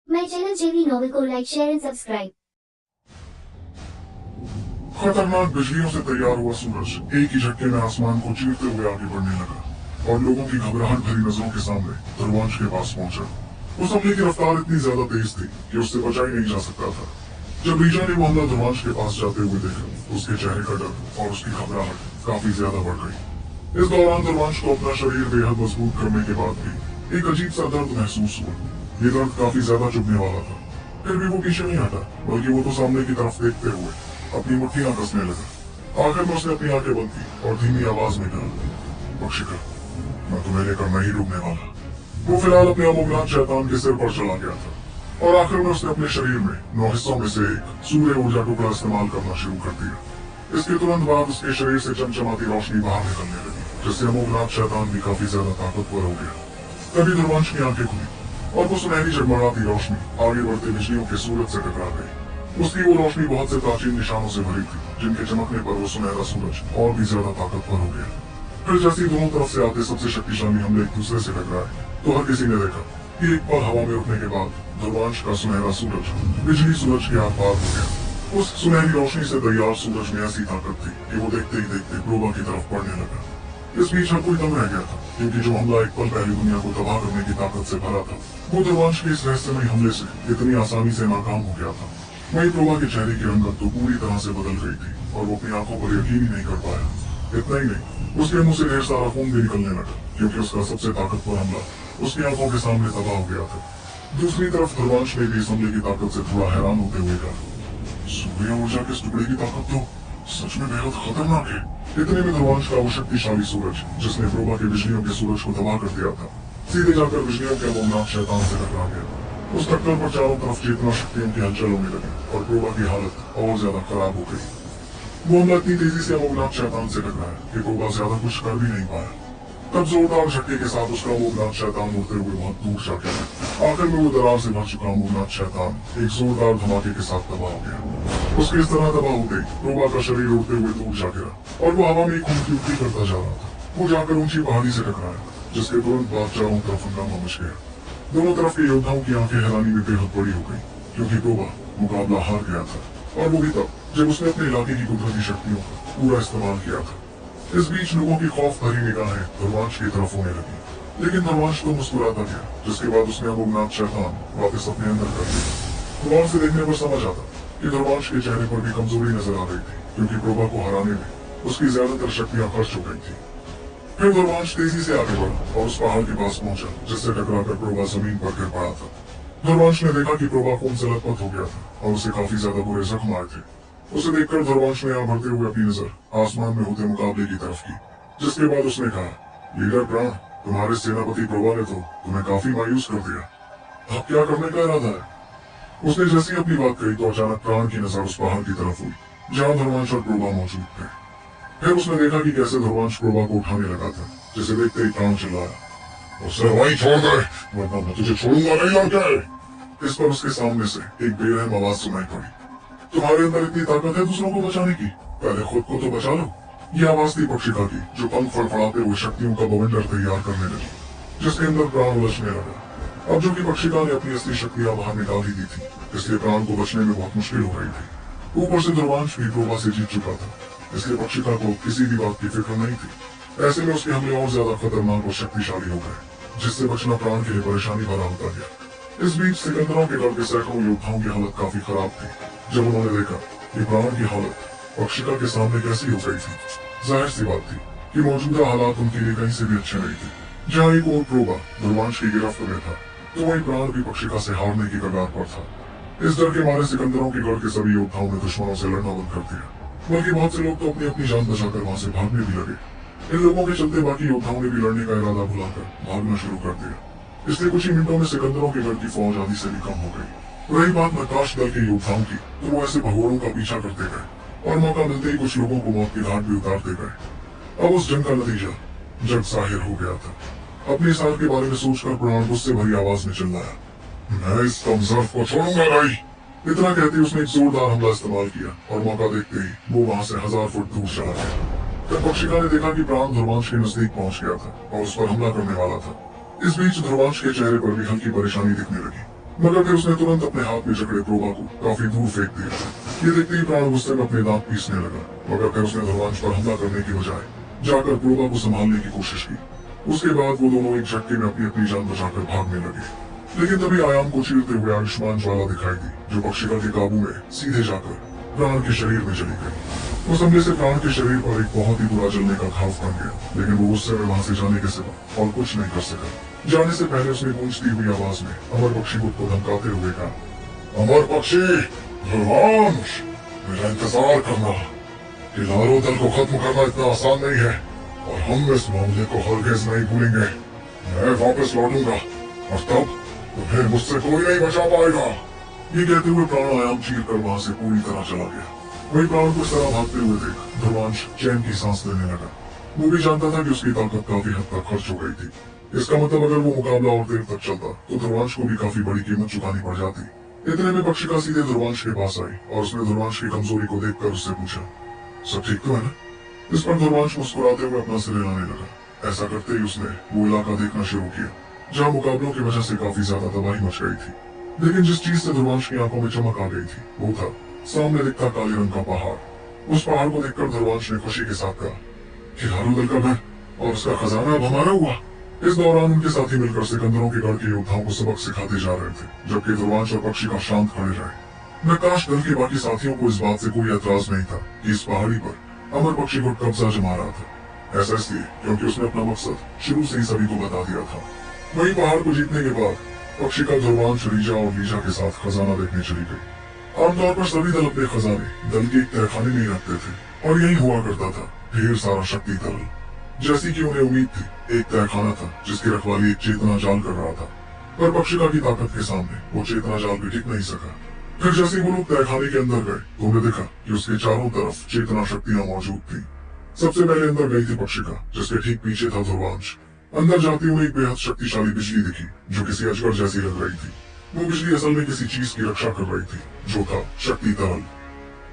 My channel JV Novel को like, share and subscribe। खतरनाक बिजलियों से तैयार हुआ सूरज एक ही झटके में आसमान को चीरते हुए आगे बढ़ने लगा और लोगों की घबराहट भरी नजरों के सामने ध्रुवांश के पास पहुंचा। उस हमले की रफ्तार इतनी ज्यादा तेज थी कि उससे बचा ही नहीं जा सकता था। जब रीजा ने वो हमला ध्रुवांश के पास जाते हुए देखा, उसके चेहरे का डर और उसकी घबराहट काफी ज्यादा बढ़ गई। इस दौरान ध्रुवांश को अपना शरीर बेहद मजबूत करने के बाद भी एक अजीब सा दर्द महसूस हुआ। ये दर्द काफी ज्यादा चुभने वाला था। फिर भी वो पीछे नहीं हटा, बल्कि वो तो सामने की तरफ देखते हुए अपनी मुट्ठियां कसने लगा। आखिर में उसने अपनी आंखें बंद की और धीमी आवाज में कहा, बख्शिका, मैं तुम्हें लेकर नहीं डूबने वाला। वो फिलहाल अपने अमोघनाथ शैतान के सिर पर चला गया था और आखिर में उसने अपने शरीर में 9 हिस्सों में से एक सूर्य ऊर्जा टुकड़ा इस्तेमाल करना शुरू कर दिया। इसके तुरंत बाद उसके शरीर से चमचमाती रोशनी बाहर निकलने लगी, जिससे अमोघनाथ शैतान भी काफी ज्यादा ताकतवर हो गया। तभी ध्रुवांश की आंखें खुली और वो सुनहरी जगमगाती रोशनी आगे बढ़ते बिजलियों के सूरज से टकरा गई। उसकी वो रोशनी बहुत से प्राचीन निशानों से भरी थी, जिनके चमकने पर वो सुनहरा सूरज और भी ज्यादा ताकतवर हो गया। फिर जैसे दोनों तरफ से आते सबसे शक्तिशाली हमले एक दूसरे से टकराए, तो हर किसी ने देखा कि एक पल हवा में उठने के बाद ध्रुवांश का सुनहरा सूरज बिजली सूरज के आर पार हो गया। उस सुनहरी रोशनी से तैयार सूरज में ऐसी ताकत थी कि वो देखते ही देखते प्रोबा की तरफ बढ़ने लगा। इस बीच हर कोई दंग रह गया था, क्योंकि जो हमला एक पल पहले दुनिया को तबाह करने की ताकत से भरा था, वो ध्रुवांश के इस रहस्यमय हमले से इतनी आसानी से नाकाम हो गया था। वही प्रोबा के चेहरे की रंगत तो पूरी तरह से बदल गई थी और वो अपनी आंखों पर यकीन ही नहीं कर पाया। इतना ही नहीं, उसके मुंह से ढेर सारा खून भी निकलने लगा, क्योंकि उसका सबसे ताकतवर हमला उसकी आंखों के सामने तबाह हो गया था। दूसरी तरफ ध्रुवांश ने भी इस हमले की ताकत से थोड़ा हैरान होते हुए कहा, सूर्य ऊर्जा के इस टुकड़े की ताकत तो सच में बेहद खतरनाक है। इतने में ध्रुवांश का वो शक्तिशाली सूरज, जिसने प्रोबा के बिजलियों के सूरज को तबाह कर दिया था, सीधे जाकर बिजलियों के अमोघनाथ शैतान से टकरा गया। उस टक्कर पर चारों तरफ चेतना शक्तियों की हलचल होने लगी और प्रोबा की हालत और ज्यादा खराब हो गई। वो हमला इतनी तेजी से अमोघनाथ शैतान से टकराया कि प्रोबा ज्यादा कुछ कर भी नहीं पाया। तब जोरदार झटके के साथ उसका अमोघनाथ शैतान उड़ते हुए बहुत दूर जा गया। आखिर में वो दरार से भर चुका अमोघनाथ शैतान एक जोरदार धमाके के साथ तबाह हो गया। उसके इस तरह तबाह होते प्रोबा का शरीर उड़ते हुए दूर जा गिरा और वो हवा में खून की उल्टी करता जा रहा था। वो जाकर ऊंची पहाड़ी से टकराया, जिसके तुरंत बाद चारों तरफ हंगामा मच गया। दोनों तरफ के योद्धाओं की आंखें हैरानी में बेहद बड़ी हो गई, क्योंकि प्रोबा मुकाबला हार गया था, और वो भी तब जब उसने अपने इलाके की कुदरती शक्तियों का पूरा इस्तेमाल किया था। इस बीच लोगों की खौफ भरी निगाहें ध्रुवांश की तरफ होने लगी, लेकिन ध्रुवांश तो मुस्कुराता गया, जिसके बाद उसने अमोघनाथ शैतान वापस अपने अंदर कर दिया। ध्रुवांश से देखने पर समझ आता कि ध्रुवांश के चेहरे पर भी कमजोरी नजर आ रही थी, क्योंकि प्रोबा को हराने में उसकी ज्यादातर शक्तियां खर्च हो गई थी। फिर ध्रुवांश तेजी से आगे बढ़ा और उस पहाड़ के पास पहुंचा, जिससे टकराकर प्रोबा जमीन पर गिर पड़ा था। ध्रुवांश ने देखा कि प्रोबा खून से लथपथ हो गया था और उसे काफी ज्यादा बुरे जख्म आए थे। उसे देखकर ध्रुवांश ने यहाँ बढ़ते हुए अपनी नजर आसमान में होते मुकाबले की तरफ की, जिसके बाद उसने कहा, लीडर प्राण, तुम्हारे सेनापति प्रोबा ने तो तुम्हें काफी मायूस कर दिया। अब क्या करने का इरादा है? उसने जैसी अपनी बात कही तो अचानक प्राण की नजर उस पहाड़ की तरफ हुई, जहाँ ध्रुवांश और प्रोबा मौजूद थे। फिर उसने देखा कि कैसे ध्रुवांश प्रोबा को उठाने लगा था, जिसे देखते ही प्राण चिल्लाया, उसे वहीं छोड़ दे, वरना मैं तुझे छोड़ूंगा नहीं लड़के। इस पर उसके सामने से एक बेरहम आवाज सुनाई पड़ी, तुम्हारे अंदर इतनी ताकत है दूसरों को बचाने की, पहले खुद को तो बचा लो। यह आवाज थी पक्षिका की, जो पंख फड़फड़ाते हुए शक्तियों का बवंडर तैयार करने लगी, जिसके अंदर प्राण उलझने लगा। अब जो कि पक्षिका ने अपनी असली शक्तियां बाहर निकाल ही दी थी, इसलिए प्राण को बचने में बहुत मुश्किल हो रही थी। ऊपर से ध्रुवांश भी प्रोबा से जीत चुका था, इसलिए पक्षिका को किसी भी बात की फिक्र नहीं थी। ऐसे में उसके हमले और ज्यादा खतरनाक और शक्तिशाली हो गए, जिससे बचना प्राण के लिए परेशानी भरा होता गया। इस बीच सिकंदरों के दल के सैकड़ों योद्धाओं की हालत काफी खराब थी। जब उन्होंने देखा कि प्राण की हालत पक्षिका के सामने कैसी हो गई थी, जाहिर सी बात थी कि मौजूदा हालात उनके लिए कहीं से भी अच्छे नहीं थे। जहाँ एक और प्रोबा ध्रुवांश की गिरफ्त में था, तो वही प्राण भी पक्षिका से हारने की कगार पर था। इस डर के मारे सिकंदरों के गढ़ के सभी योद्धाओं ने दुश्मनों से लड़ना बंद कर दिया, बल्कि बहुत से लोग तो अपनी अपनी जान बचाकर वहां से भागने भी लगे। इन लोगों के चलते बाकी योद्धाओं ने भी लड़ने का इरादा भुलाकर भागना शुरू कर दिया। इसलिए कुछ ही मिनटों में सिकंदरों के गढ़ की फौज आधी से भी कम हो गई। रही बात नक्काश दल के योद्धाओं की, तो वो ऐसे भगोड़ों का पीछा करते गए और मौका मिलते ही कुछ लोगों को मौत की घाट भी उतारते गए। अब उस जंग का नतीजा जग जाहिर हो गया था। अपने साथ के बारे में सोचकर प्राण गुस्से भरी आवाज में चिल्लाया, मैं इस कमजोर को छोड़ूंगा नहीं। इतना कहते उसने एक जोरदार हमला इस्तेमाल किया और मौका देखते ही वो वहां से 1000 फुट दूर चला गया। तब पक्षिका ने देखा कि प्राण ध्रुवांश के नजदीक पहुंच गया था और उस पर हमला करने वाला था। इस बीच ध्रुवांश के चेहरे पर भी हल्की परेशानी दिखने लगी। मगर फिर उसने तुरंत अपने हाथ में जकड़े प्रोभा को काफी दूर फेंक दिया। ये देखते ही प्राण गुस्से में अपने दांत पीसने लगा, मगर फिर उसने ध्रुवांश पर हमला करने की बजाय जाकर प्रोभा को संभालने की कोशिश की। उसके बाद वो दोनों एक झटके में अपनी अपनी जान बचाकर भागने लगे। लेकिन तभी आयाम को चीरते हुए आयुष्मान ज्वाला दिखाई दी, जो पक्षिका के काबू में सीधे जाकर प्राण के शरीर में चली गई। उस हमले से प्राण के शरीर पर एक बहुत ही बुरा जलने का घाव बन गया, लेकिन वो गुस्से में वहां से जाने के सिवा और कुछ नहीं कर सका। जाने से पहले उसने गूंजती हुई आवाज में अमर पक्षी को धमकाते हुए कहा, अमर पक्षी, ध्रुवांश, मेरा इंतजार करना। किलारू दल को खत्म करना इतना आसान नहीं है और हम इस मामले को हरगिज नहीं भूलेंगे। मैं वापस लौटूंगा और तब तुम्हें मुझसे कोई नहीं बचा पाएगा। ये कहते हुए प्राण आयाम चीर कर वहां से पूरी तरह चला गया। वही प्राण को इस तरह भागते हुए देख ध्रुवांश चैन की सांस लेने लगा। वो भी जानता था कि उसकी ताकत काफी हद तक खर्च हो गई थी। इसका मतलब अगर वो मुकाबला और देर तक चलता तो ध्रुवांश को भी काफी बड़ी कीमत चुकानी पड़ जाती। इतने में पक्षिका सीधे ध्रुवांश के पास आई और उसने ध्रुवांश की कमजोरी को देखकर उससे पूछा, सब ठीक तो है ना? इस पर ध्रुवांश मुस्कुराते हुए अपना सिर हिलाने लगा। ऐसा करते ही उसने वो इलाका देखना शुरू किया जहाँ मुकाबलों की वजह से काफी ज्यादा तबाही मच गई थी। लेकिन जिस चीज से ध्रुवांश की आंखों में चमक आ गई थी वो था सामने दिखता काले रंग का पहाड़। उस पहाड़ को देखकर ध्रुवांश ने खुशी के साथ कहा, खिलारू दल का घर और उसका खजाना अब हमारा हुआ। इस दौरान उनके साथी मिलकर सिकंदरों के गढ़ के योद्धाओं को सबक सिखाते जा रहे थे, जबकि ध्रुवांश और पक्षिका शांत खड़े रहे। नकाश दल के बाकी साथियों को इस बात से कोई एतराज नहीं था कि इस पहाड़ी पर अमर पक्षी को कब्जा जमा रहा था। ऐसा इसलिए क्योंकि उसने अपना मकसद शुरू से ही सभी को बता दिया था। वही पहाड़ को जीतने के बाद पक्षिका ध्रुवांश, रीजा और लीजा के साथ खजाना देखने चली गई। आमतौर पर सभी दल अपने खजाने दल के एक तहखाने में रखते थे और यही हुआ करता था ढेर सारा शक्ति तरल। जैसी कि उन्हें उम्मीद थी, एक तहखाना था जिसकी रखवाली एक चेतना जाल कर रहा था, पर पक्षिका की ताकत के सामने वो चेतना जाल भी टिक नहीं सका। फिर जैसे वो लोग तहखाने के अंदर गए तो उन्हें देखा कि उसके चारों तरफ चेतना शक्तियां मौजूद थी। सबसे पहले अंदर गई थी पक्षिका, जिसके ठीक पीछे था ध्रुवांश। अंदर जाती हुई एक बेहद शक्तिशाली बिजली दिखी जो किसी अजगर जैसी लग रही थी। वो बिजली असल में किसी चीज की रक्षा कर रही थी जो था शक्ति तरल।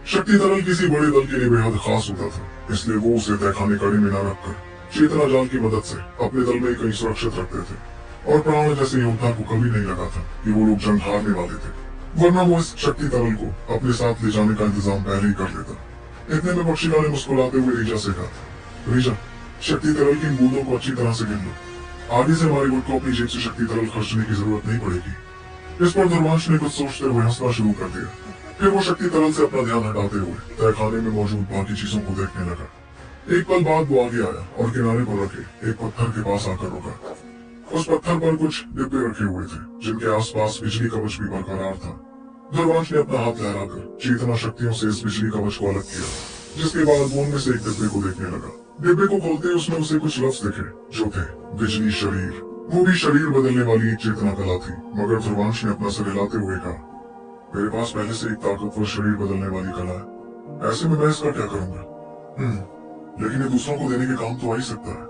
शक्ति तरल किसी बड़े दल के लिए बेहद खास होता था, इसलिए वो उसे तहखाने कड़े में न रखकर चेतना जाल की मदद से अपने दल में कहीं सुरक्षित रखते थे। और प्राण जैसे योद्धा को कभी नहीं लगा था कि वो लोग जंग हारने वाले थे, वरना वो इस शक्ति तरल को अपने साथ ले जाने का इंतजाम पहले ही कर लेता। इतने में पक्षिका ने मुस्कुराते हुए रीजा से कहा, रीजा, शक्ति तरल की बूंदों को अच्छी तरह से गिन लो। आगे से हमारे गुट को अपनी जेब से शक्ति तरल खर्चने की जरूरत नहीं पड़ेगी। इस पर ध्रुवांश ने कुछ सोचते हुए हंसना शुरू कर दिया। फिर वो शक्ति तरल से अपना ध्यान हटाते हुए तहखाने में मौजूद बाकी चीजों को देखने लगा। एक पल बाद वो आगे आया और किनारे पर रखे एक पत्थर के पास आकर रुका। उस पत्थर पर कुछ डिब्बे रखे हुए थे जिनके आसपास बिजली कवच भी बरकरार था। ध्रुवांश ने अपना हाथ लहराकर चेतना शक्तियों से इस बिजली कवच को अलग किया, जिसके बाद वो उनमें से एक डिब्बे को देखने लगा। डिब्बे को खोलते ही उसमें उसे कुछ लफ्ज दिखे जो थे बिजली शरीर। वो भी शरीर बदलने वाली एक चेतना कला थी, मगर ध्रुवांश ने अपना सिर हिलाते हुए कहा, मेरे पास पहले से एक ताकतवर शरीर बदलने वाली कला है, ऐसे में मैं इसका क्या करूंगा? लेकिन ये दूसरों को देने के काम तो आ ही सकता है।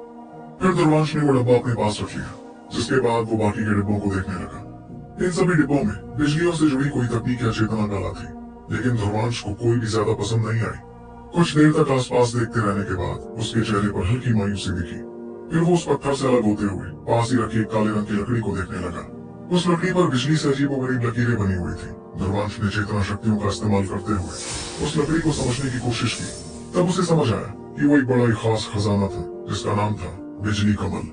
फिर ध्रुवांश ने वो डब्बा अपने पास रख लिया, जिसके बाद वो बाकी के डिब्बों को देखने लगा। इन सभी डिब्बों में बिजलियों से जुड़ी कोई तकनीक या चेतना कला थी, लेकिन ध्रुवांश को कोई भी ज्यादा पसंद नहीं आई। कुछ देर तक आसपास देखते रहने के बाद उसके चेहरे पर हल्की मायूसी दिखी। फिर वो उस पत्थर से अलग होते हुए पास ही रखी एक काले रंग की लकड़ी को देखने लगा। उस लकड़ी पर बिजली से अजीबोगरीब लकीरें बनी हुई थी। ध्रुवांश ने चेतना शक्तियों का इस्तेमाल करते हुए उस लकड़ी को समझने की कोशिश की। तब उसे समझ आया कि वो एक बड़ा ही खास खजाना था जिसका नाम था बिजली कमल।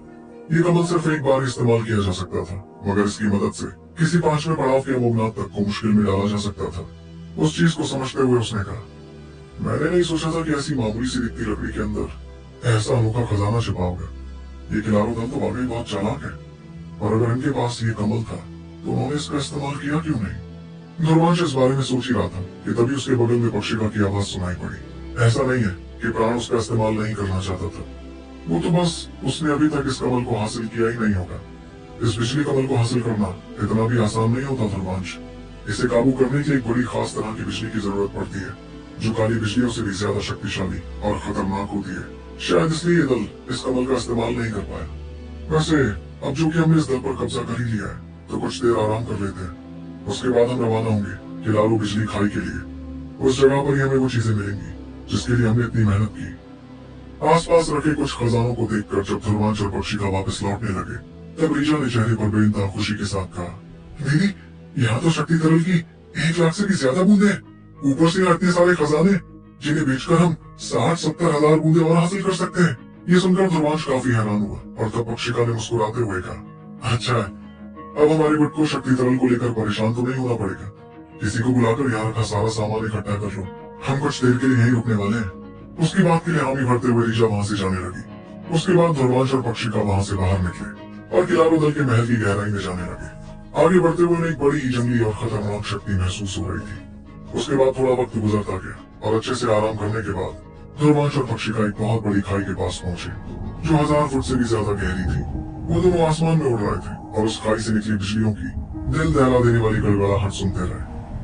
ये कमल सिर्फ एक बार इस्तेमाल किया जा सकता था, मगर इसकी मदद से किसी 5वें पड़ाव के अमोघनाथ तक को मुश्किल में डाला जा सकता था। उस चीज को समझते हुए उसने कहा, मैंने नहीं सोचा था कि ऐसी मामूली सी दिखती लकड़ी के अंदर ऐसा अनोखा खजाना छिपा होगा। ये किलारू दल तो वाकई बहुत चालाक है, और अगर इनके पास ये कमल था तो उन्होंने इसका इस्तेमाल किया क्यों नहीं? ध्रुवांश इस बारे में सोच ही रहा था कि तभी उसके बगल में पक्षिका की आवाज सुनाई पड़ी। ऐसा नहीं है कि प्राण उसका इस्तेमाल नहीं करना चाहता था, वो तो बस उसने अभी तक इस कमल को हासिल किया ही नहीं होगा। इस बिजली कमल को हासिल करना इतना भी आसान नहीं होता ध्रुवांश। इसे काबू करने के लिए एक बड़ी खास तरह की बिजली की जरूरत पड़ती है, जो काली बिजलियों से भी ज्यादा शक्तिशाली और खतरनाक होती है। शायद इसलिए ये दल इस कमल का इस्तेमाल नहीं कर पाया। वैसे अब जो कि हमने इस दल पर कब्जा कर ही लिया है, तो कुछ देर आराम कर लेते हैं। उसके बाद हम रवाना होंगे किलारू बिजली खाई के लिए। उस जगह पर ही हमें वो चीजें मिलेंगी जिसके लिए हमने इतनी मेहनत की। आसपास रखे कुछ खजानों को देखकर जब ध्रुवांश और पक्षिका वापस लौटने लगे, तब रीजा ने चेहरे पर बेइंतहा खुशी के साथ कहा, दीदी, यहाँ तो शक्ति तरल की 1 लाख से भी ज्यादा बूंदे हैं। ऊपर से यहाँ इतने सारे खजाने जिन्हें बेचकर हम 60-70 हजार बूंदे और हासिल कर सकते हैं। ये सुनकर ध्रुवांश काफी हैरान हुआ और तब पक्षिका ने मुस्कुराते हुए कहा, अच्छा है, अब हमारे गुट को शक्ति तरल को लेकर परेशान तो नहीं होना पड़ेगा। किसी को बुलाकर यहाँ रखा सारा सामान इकट्ठा कर लो, हम कुछ देर के लिए यहीं रुकने वाले हैं। उसकी बात के लिए हामी भरते हुए रीजा वहाँ से जाने लगी। उसके बाद ध्रुवांश और पक्षिका वहाँ से बाहर निकले और किलारो दल के महल की गहराई में जाने लगे। आगे बढ़ते हुए उन्हें एक बड़ी ही जंगली और खतरनाक शक्ति महसूस हो रही थी। उसके बाद थोड़ा वक्त गुजरता गया और अच्छे से आराम करने के बाद ध्रुवांश और पक्षिका एक बहुत बड़ी खाई के पास पहुंचे, जो 1000 फुट से भी ज्यादा गहरी थी। वो दोनों आसमान में उड़ रहे थे और उस खाई से निकली बिजलियों की दिल दहला देने वाली गड़गड़ाहट सुनते रहे।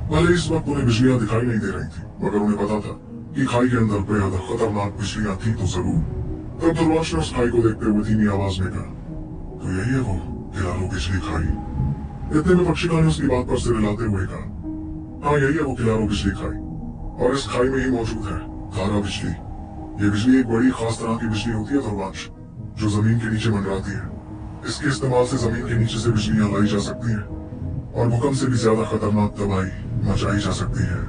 भले इस वक्त उन्हें बिजलियां दिखाई नहीं दे रही थी, मगर उन्हें पता था कि खाई के अंदर बेहद खतरनाक बिजलियां थी तो जरूर। तब ध्रुवांश ने उस खाई को देखते हुए धीमी आवाज में कहा, तो यही है वो किलारो बिजली खाई। इतने में पक्षिका ने उसकी बात पर सिर हिलाते हुए कहा, हाँ यही है वो किलारो बिजली खाई, और इस खाई में ही मौजूद है धारा बिजली। ये बिजली एक बड़ी खास तरह की बिजली होती है ध्रुवांश, जो जमीन के नीचे मंडराती है। इसके इस्तेमाल से जमीन के नीचे से बिजलियां लाई जा सकती हैं और भूकंप से भी ज्यादा खतरनाक तबाही मचाई जा सकती है।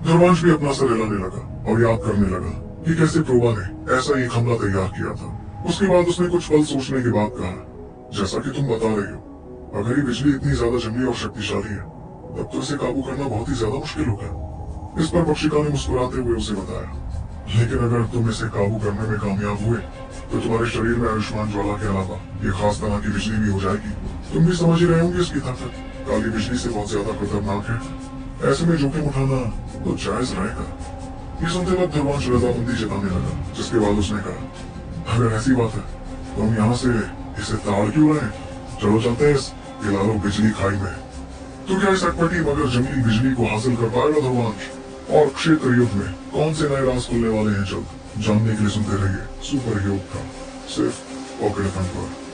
ध्रुवांश भी अपना सर हिलाने लगा और याद करने लगा कि कैसे प्रोबा ने ऐसा एक हमला तैयार किया था। उसके बाद उसने कुछ पल सोचने के बाद कहा, जैसा कि तुम बता रहे हो, अगर ये बिजली इतनी ज्यादा जंगली और शक्तिशाली है, तब तो इसे काबू करना बहुत ही ज्यादा मुश्किल होगा। इस पर पक्षिका ने मुस्कुराते हुए उसे बताया, लेकिन अगर तुम इसे काबू करने में कामयाब हुए तो तुम्हारे शरीर में आयुष्मान ज्वाला के अलावा ये खास तरह की बिजली भी हो जाएगी। तुम भी समझ ही रहे होंगे इसकी ताकत काली बिजली से बहुत ज्यादा खतरनाक है। ऐसे में जोखिम उठाना तो जायज रहेगा। ये सुनते वक्त ध्रुवांश रजामंदी जताने लगा, जिसके बाद उसने कहा, अगर ऐसी बात है तो हम यहाँ से इसे ताड़ क्यों रहे? चलो चलते हैं इस किलारो बिजली खाई में। तो क्या इस अटपटी मगर जंगली बिजली को हासिल कर पाएगा ध्रुवांश? और क्षेत्र युद्ध में कौन से नए राज खुलने वाले हैं जल्द जानने के लिए सुनते रहिए सुपर योग का सिर्फ पॉकेट एफएम पर।